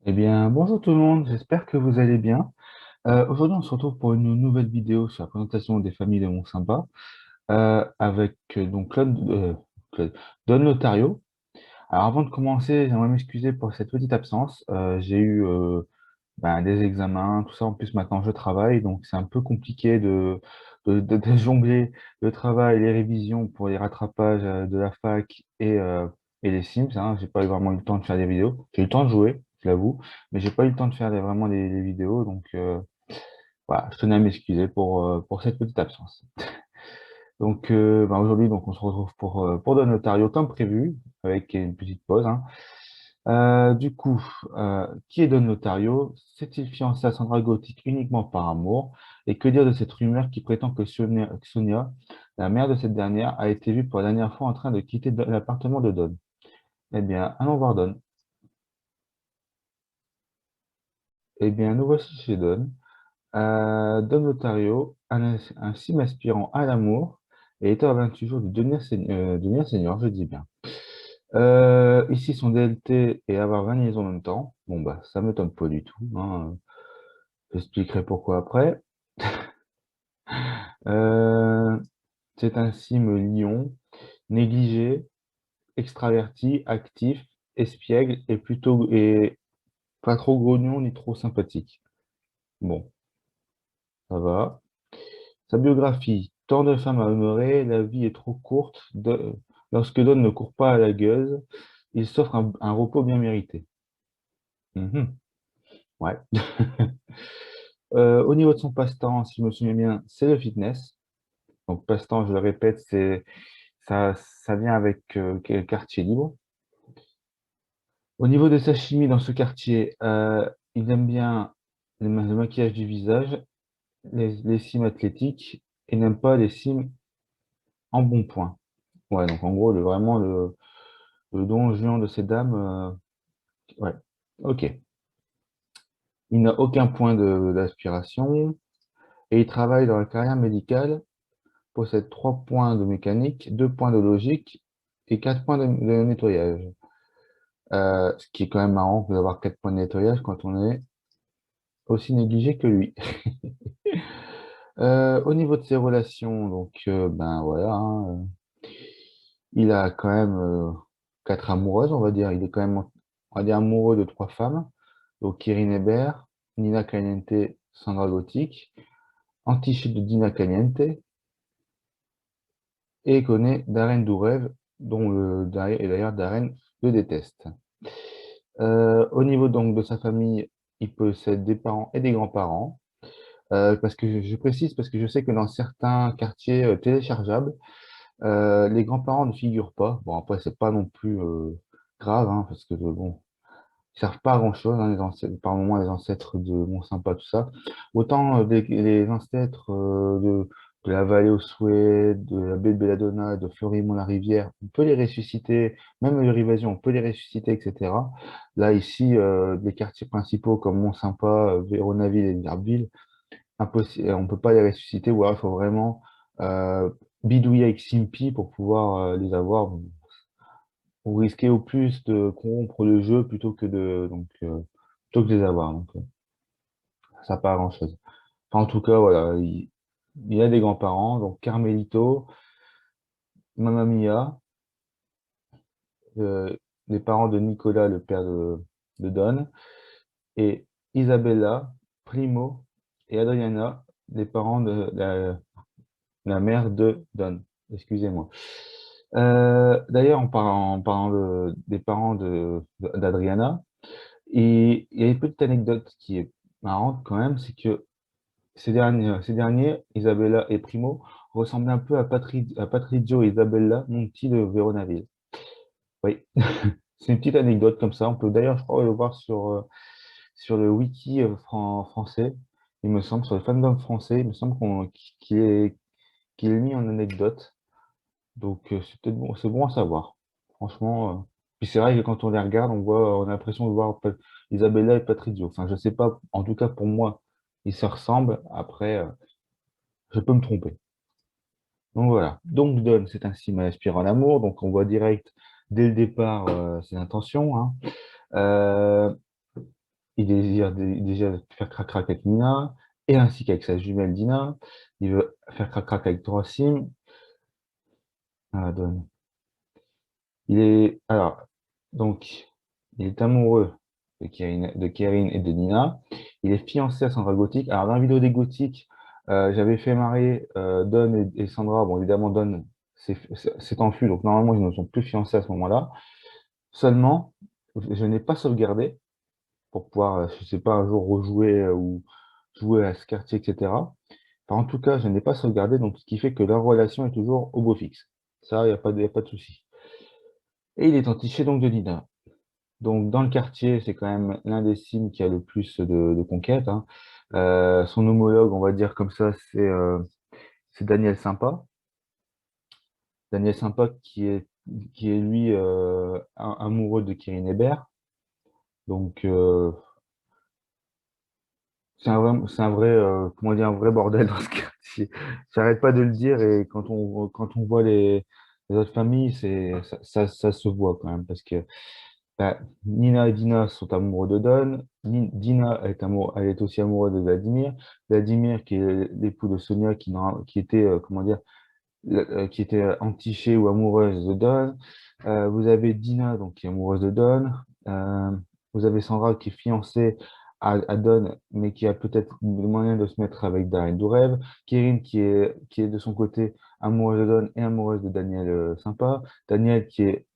Eh bien, bonjour tout le monde, j'espère que vous allez bien. Aujourd'hui, on se retrouve pour une nouvelle vidéo sur la présentation des familles de Mont-Sympa avec donc Claude- Don Lotario. Alors, avant de commencer, j'aimerais m'excuser pour cette petite absence. J'ai eu des examens, tout ça. En plus, maintenant, je travaille, donc c'est un peu compliqué de jongler le travail, les révisions pour les rattrapages de la fac et les Sims. Hein. J'ai pas eu vraiment eu le temps de faire des vidéos. J'ai eu le temps de jouer, je l'avoue, mais j'ai pas eu le temps de faire vraiment les vidéos. Donc, voilà, je tenais à m'excuser pour cette petite absence. Donc, aujourd'hui, donc, on se retrouve pour Don Lotario comme prévu, avec une petite pause. Hein. Du coup, qui est Don Lotario? S'est-il fiancé à Sandra Gothic uniquement par amour? Et que dire de cette rumeur qui prétend que Sonia, la mère de cette dernière, a été vue pour la dernière fois en train de quitter l'appartement de Don? Eh bien, allons voir Don. Eh bien, nous voici chez Don. Don Lotario, un sim aspirant à l'amour, et étant à 28 jours de devenir senior, je dis bien. Ici, son DLT et avoir 20 liaisons en même temps. Bon, bah, ça ne m'étonne pas du tout. Hein. J'expliquerai pourquoi après. Euh, c'est un sim lion, négligé, extraverti, actif, espiègle et pas trop grognon ni trop sympathique. Bon, ça va. Sa biographie. Tant de femmes à honorer, la vie est trop courte. Lorsque Don ne court pas à la gueuse, il s'offre un repos bien mérité. Mhm, ouais. Au niveau de son passe-temps, si je me souviens bien, c'est le fitness. Donc, passe-temps, je le répète, ça vient avec quel quartier libre. Au niveau de sa chimie dans ce quartier, il aime bien le maquillage du visage, les cimes athlétiques et n'aime pas les cimes en bon point. Ouais, donc en gros, vraiment le don juan de ces dames, ouais, ok. Il n'a aucun point d'aspiration et il travaille dans la carrière médicale, possède 3 points de mécanique, 2 points de logique et 4 points de nettoyage. Ce qui est quand même marrant d'avoir 4 points de nettoyage quand on est aussi négligé que lui. Au niveau de ses relations, donc ben voilà, hein, il a quand même 4 amoureuses, on va dire. Il est quand même, on va dire, amoureux de 3 femmes. Donc Irine Hébert, Nina Caliente, Sandra Gothic, Antiché de Dina Caliente et connaît Darren Dourev, dont et d'ailleurs Darren le déteste. Au niveau donc de sa famille, il possède des parents et des grands-parents. Parce que je précise, parce que je sais que dans certains quartiers téléchargeables, les grands-parents ne figurent pas. Bon, après, c'est pas non plus grave, hein, parce que bon, ils servent pas à grand-chose, hein, les ancêtres, par moment les ancêtres de Mont-Sympa, tout ça. Autant les ancêtres de la vallée aux Souhaits, de la baie de Belladonna, de Fleury-Mont-la-Rivière, on peut les ressusciter, même le Rivasion, on peut les ressusciter, etc. Là, ici, les quartiers principaux comme Mont-Sympa, Véronaville et Libreville, impossible, on peut pas les ressusciter, ou alors il faut vraiment bidouiller avec Simpy pour pouvoir les avoir. Vous risquez au plus de corrompre le jeu plutôt que de les avoir. Donc, ça n'a pas grand-chose. Enfin, en tout cas, voilà, il y a des grands-parents, donc Carmelito, Mamma Mia, euh, les parents de Nicolas, le père de Don, et Isabella, Primo et Adriana, les parents de la mère de Don. Excusez-moi. D'ailleurs, en parlant des parents d'Adriana, et il y a une petite anecdote qui est marrante quand même, c'est que ces derniers, Isabella et Primo, ressemblent un peu à Patrizio et Isabella Monti de Véronaville. Oui, c'est une petite anecdote comme ça. On peut d'ailleurs, je crois, le voir sur le wiki français. Il me semble, sur le fandom français, il me semble qu'il est mis en anecdote. Donc, c'est peut-être bon, c'est bon à savoir. Franchement. Puis c'est vrai que quand on les regarde, on a l'impression de voir Isabella et Patrizio. Enfin, je sais pas, en tout cas pour moi, ils se ressemblent. Après, je peux me tromper. Donc voilà. Donc Don, c'est un sim aspirant à l'amour. Donc on voit direct dès le départ ses intentions. Hein. Euh, il désire déjà faire crac-crac avec Nina, et ainsi qu'avec sa jumelle Dina. Il veut faire crac-crac avec Thoracim. Ah, donne. Alors, donc, il est amoureux de Kérine et de Nina. Il est fiancé à Sandra Gothic. Alors, dans la vidéo des Gothic, j'avais fait marier Don et Sandra. Bon, évidemment, Don s'est enfui, donc normalement, ils ne sont plus fiancés à ce moment-là. Seulement, je n'ai pas sauvegardé pour pouvoir, je sais pas, un jour rejouer ou jouer à ce quartier, etc. Enfin, en tout cas, je n'ai pas sauvegardé, donc ce qui fait que leur relation est toujours au beau fixe. Ça, y a pas de souci. Et il est entiché donc de Nina. Donc, dans le quartier, c'est quand même l'un des sims qui a le plus de conquêtes, hein. Son homologue, on va dire comme ça, c'est Daniel Sympa. Daniel Sympa qui est lui amoureux de Kirin Hébert. Donc, c'est un vrai, comment dire, un vrai bordel dans ce quartier. J'arrête pas de le dire et quand on voit les autres familles, ça se voit quand même parce que bah, Nina et Dina sont amoureux de Don. Dina elle est aussi amoureuse de Vladimir. Vladimir, qui est l'époux de Sonia, qui était, comment dire, qui était entichée ou amoureuse de Don. Vous avez Dina, donc, qui est amoureuse de Don. Euh, vous avez Sandra, qui est fiancée à Don, mais qui a peut-être le moyen de se mettre avec Darren Dourev. Kirin, qui est de son côté amoureuse de Don et amoureuse de Daniel Sympa. Daniel, qui est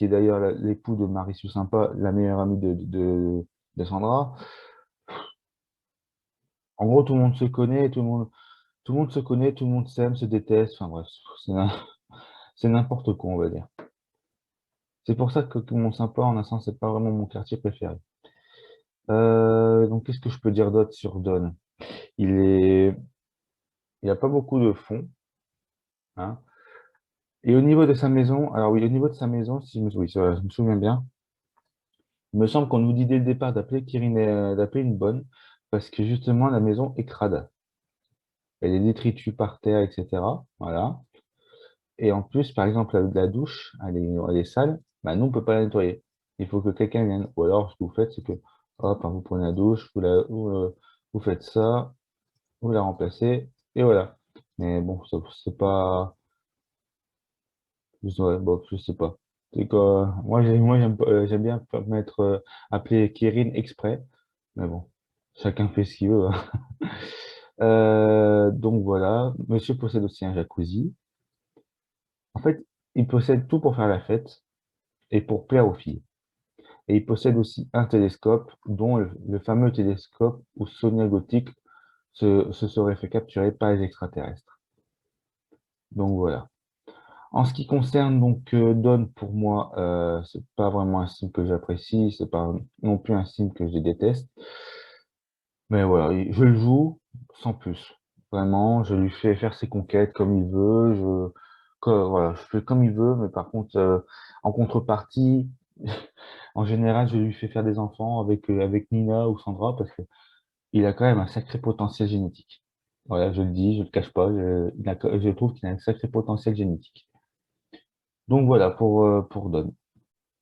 d'ailleurs l'époux de Marissou Sympa, la meilleure amie de Sandra. En gros, tout le monde se connaît, tout le monde se connaît, tout le monde s'aime, se déteste. Enfin bref, c'est n'importe quoi, on va dire. C'est pour ça que mon sympa, en un sens, c'est pas vraiment mon quartier préféré. Donc, qu'est-ce que je peux dire d'autre sur Don? Il est, il a pas beaucoup de fonds, hein. Et au niveau de sa maison, alors oui, au niveau de sa maison, si je me, oui, je me souviens bien, il me semble qu'on nous dit dès le départ d'appeler Kirin, d'appeler une bonne, parce que justement, la maison est crade. Elle est détritus par terre, etc. Voilà. Et en plus, par exemple, la douche, elle est sale, bah, nous, on peut pas la nettoyer. Il faut que quelqu'un vienne. Ou alors, ce que vous faites, c'est que, hop, hein, vous prenez la douche, vous faites ça, vous la remplacez, et voilà. Mais bon, c'est pas, ouais, bon, je sais pas. C'est quoi, moi, j'aime bien mettre, appeler Kirin exprès, mais bon, chacun fait ce qu'il veut, hein. Donc voilà, monsieur possède aussi un jacuzzi. En fait, il possède tout pour faire la fête et pour plaire aux filles. Et il possède aussi un télescope, dont le fameux télescope où Sonia Gothic se serait fait capturer par les extraterrestres. Donc voilà. En ce qui concerne donc Dawn, pour moi, c'est pas vraiment un sim que j'apprécie, c'est pas non plus un sim que je déteste. Mais voilà, je le joue sans plus. Vraiment, je lui fais faire ses conquêtes comme il veut. Voilà, je fais comme il veut, mais par contre, en contrepartie, en général, je lui fais faire des enfants avec Nina ou Sandra parce que il a quand même un sacré potentiel génétique. Voilà, je le dis, je le cache pas, je trouve qu'il a un sacré potentiel génétique. Donc voilà pour Don.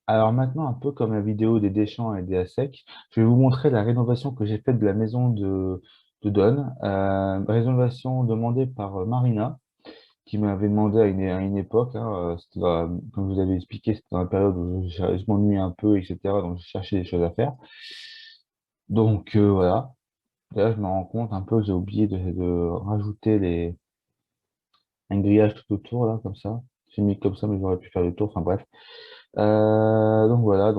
Alors maintenant, un peu comme la vidéo des Deschamps et des ASEC, je vais vous montrer la rénovation que j'ai faite de la maison de Don. Rénovation demandée par Marina, qui m'avait demandé à une époque, hein, comme je vous avais expliqué, c'était dans la période où je m'ennuie un peu, etc. Donc je cherchais des choses à faire. Donc voilà. Là, je me rends compte un peu, j'ai oublié de rajouter un grillage tout autour, là, comme ça. J'ai mis comme ça, mais j'aurais pu faire le tour. Enfin bref. Donc voilà,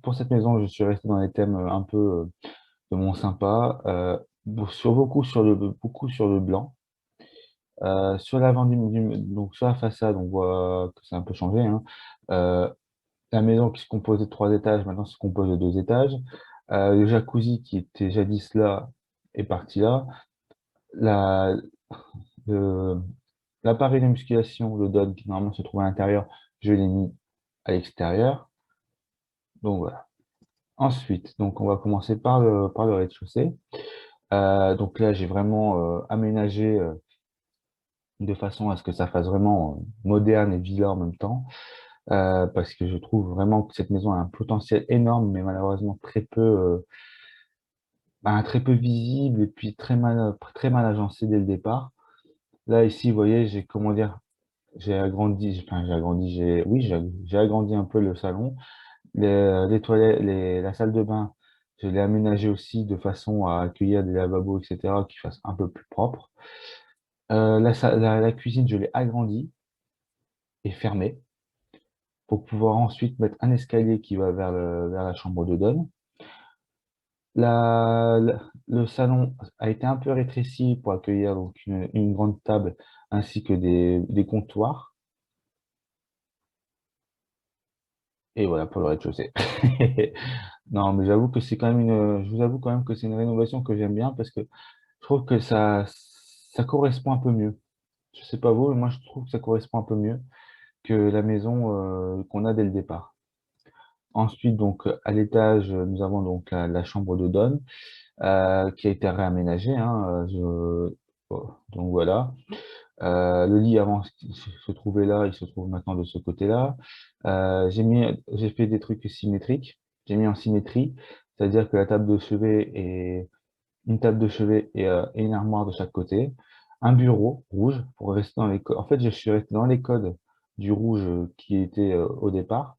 pour cette maison, je suis resté dans les thèmes un peu de mon sympa, beaucoup sur le blanc. Sur l'avant donc sur la façade, on voit que c'est un peu changé, hein. Euh, la maison qui se compose de 3 étages, maintenant se compose de 2 étages. Le jacuzzi qui était jadis là est parti là. La, le- L'appareil de musculation, le DOD, qui normalement se trouve à l'intérieur, je l'ai mis à l'extérieur. Donc voilà. Ensuite, donc on va commencer par le rez-de-chaussée. Donc là, j'ai vraiment aménagé de façon à ce que ça fasse vraiment moderne et villa en même temps, parce que je trouve vraiment que cette maison a un potentiel énorme, mais malheureusement très peu. ben, très peu visible et puis très mal agencé dès le départ. Là, ici, vous voyez, j'ai, comment dire, j'ai agrandi, oui, j'ai agrandi un peu le salon. Les toilettes, la salle de bain, je l'ai aménagée aussi de façon à accueillir des lavabos, etc., qui fassent un peu plus propre. La cuisine, je l'ai agrandie et fermée pour pouvoir ensuite mettre un escalier qui va vers la chambre de Don. Le salon a été un peu rétréci pour accueillir donc une grande table ainsi que des comptoirs. Et voilà pour le rez-de-chaussée. Non, mais j'avoue que c'est quand même je vous avoue quand même que c'est une rénovation que j'aime bien parce que je trouve que ça correspond un peu mieux. Je sais pas vous, mais moi je trouve que ça correspond un peu mieux que la maison qu'on a dès le départ. Ensuite, donc à l'étage, nous avons donc la chambre de Don qui a été réaménagée, hein, donc voilà. Le lit avant se trouvait là, il se trouve maintenant de ce côté-là. J'ai fait des trucs symétriques. J'ai mis en symétrie, c'est-à-dire que la table de chevet est une table de chevet et une armoire de chaque côté. Un bureau rouge pour rester dans les codes. En fait, je suis resté dans les codes du rouge qui était au départ.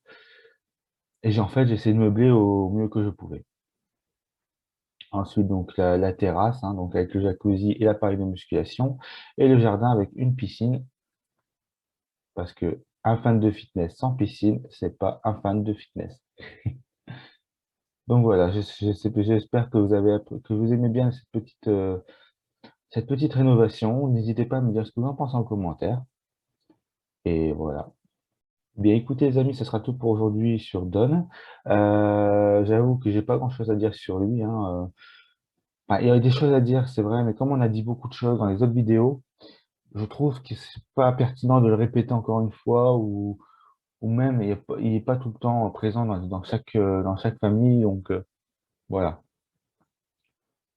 Et en fait, j'ai essayé de meubler au mieux que je pouvais. Ensuite, donc la terrasse, hein, donc avec le jacuzzi et l'appareil de musculation, et le jardin avec une piscine parce que un fan de fitness sans piscine, c'est pas un fan de fitness. Donc voilà, j'espère que que vous aimez bien cette petite rénovation. N'hésitez pas à me dire ce que vous en pensez en commentaire. Et voilà. Bien, écoutez, les amis, ce sera tout pour aujourd'hui sur Don. J'avoue que j'ai pas grand-chose à dire sur lui, hein. Enfin, il y a des choses à dire, c'est vrai, mais comme on a dit beaucoup de choses dans les autres vidéos, je trouve que c'est pas pertinent de le répéter encore une fois ou même il est pas tout le temps présent dans chaque famille. Donc voilà.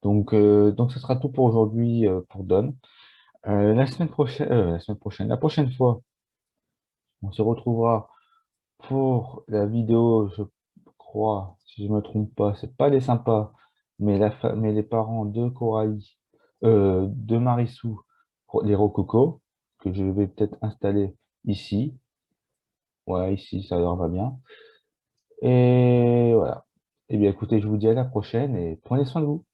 Donc ce sera tout pour aujourd'hui pour Don. La prochaine fois, on se retrouvera pour la vidéo, je crois, si je me trompe pas, c'est pas les sympas, mais les parents de Coralie, de Marissou, les Rococo, que je vais peut-être installer ici. Ouais, ici, ça leur va bien. Et voilà. Eh bien, écoutez, je vous dis à la prochaine et prenez soin de vous.